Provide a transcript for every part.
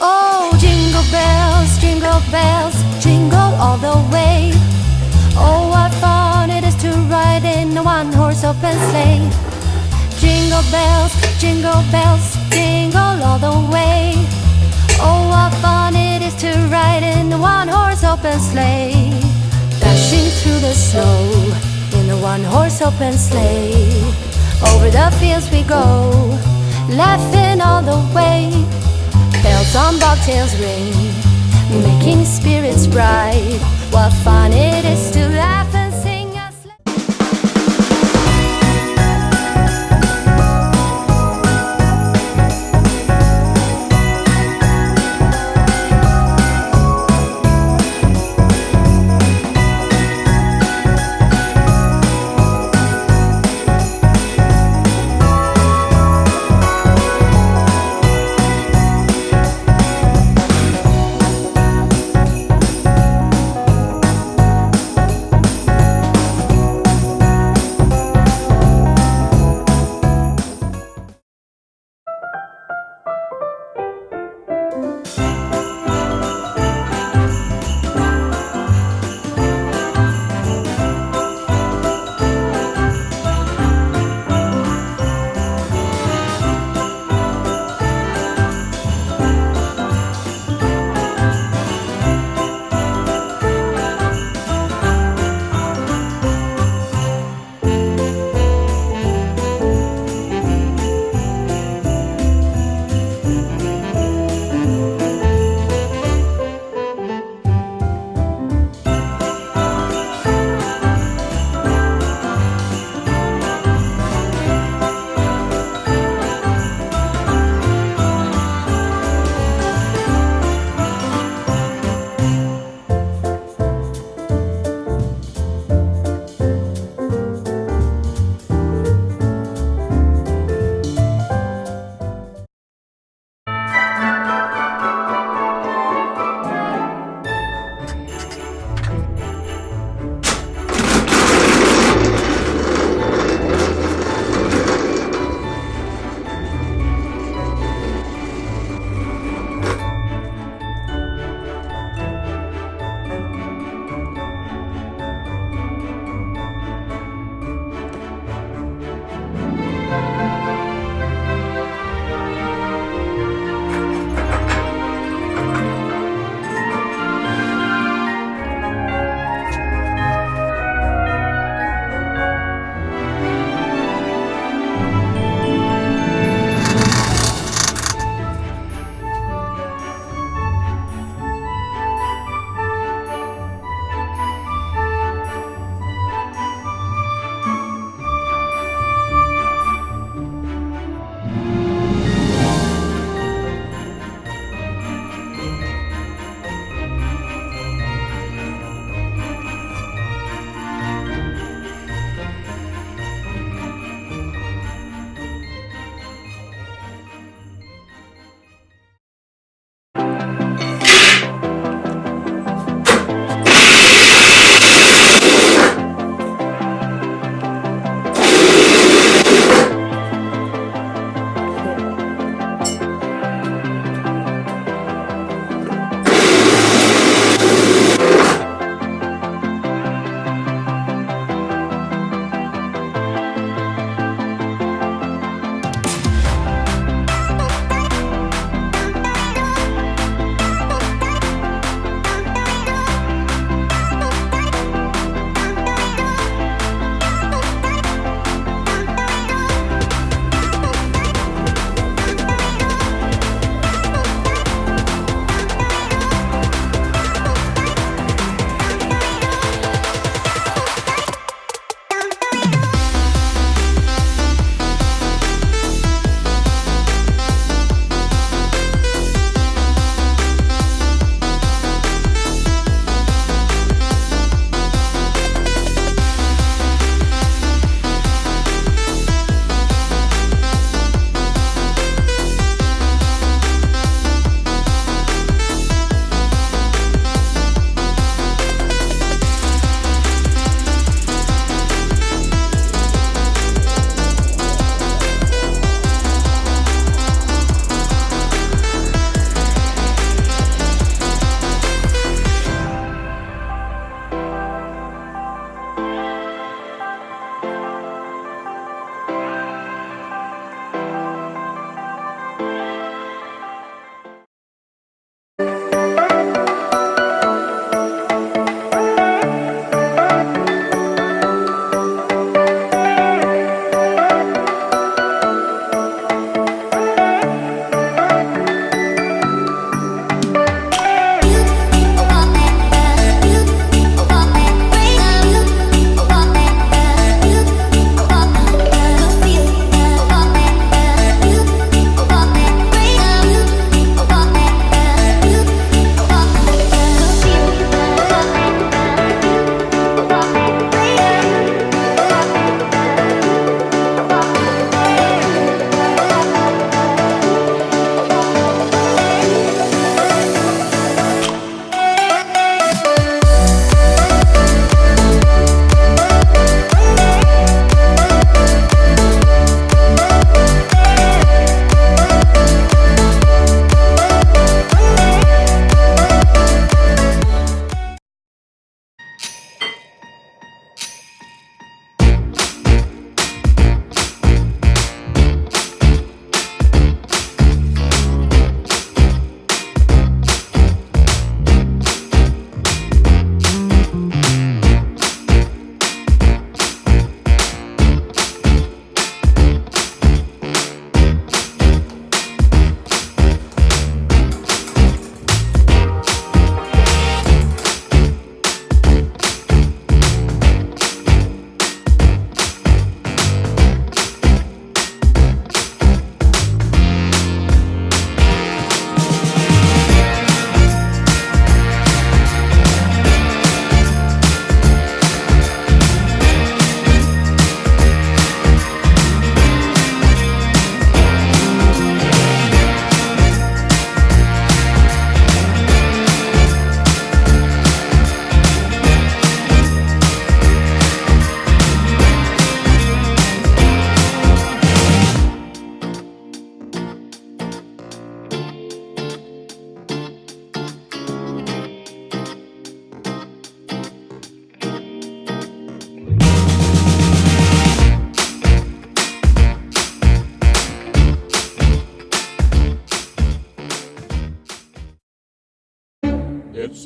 Oh, jingle bells, jingle all the way. Oh, what fun it is to ride in a one-horse open sleigh. Jingle bells, jingle all the way. Oh, what fun it is to ride in a one-horse open sleigh. Dashing through the snow in a one-horse open sleigh. Over the fields we go, laughing all the way. Bells on bobtails ring, making spirits bright. What fun it is to laugh and sing a sleigh.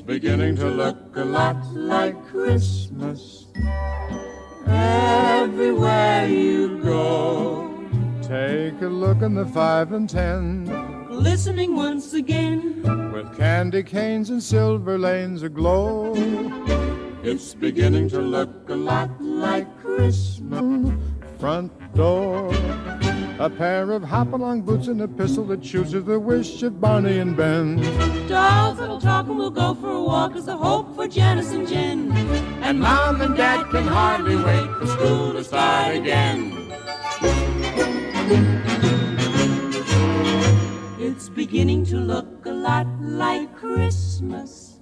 beginning to look a lot like Christmas everywhere you go. Take a look in the 5 and 10, glistening once again, with candy canes and silver lanes aglow. It's beginning to look a lot like Christmas. Front door, a pair of hop-along boots and a pistol that shoots at the wish of Barney and Ben. dolls that'll talk and we'll go for a walk is the hope for Janice and Jen. And Mom and Dad can hardly wait for school to start again. It's beginning to look a lot like Christmas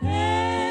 everywhere.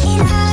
In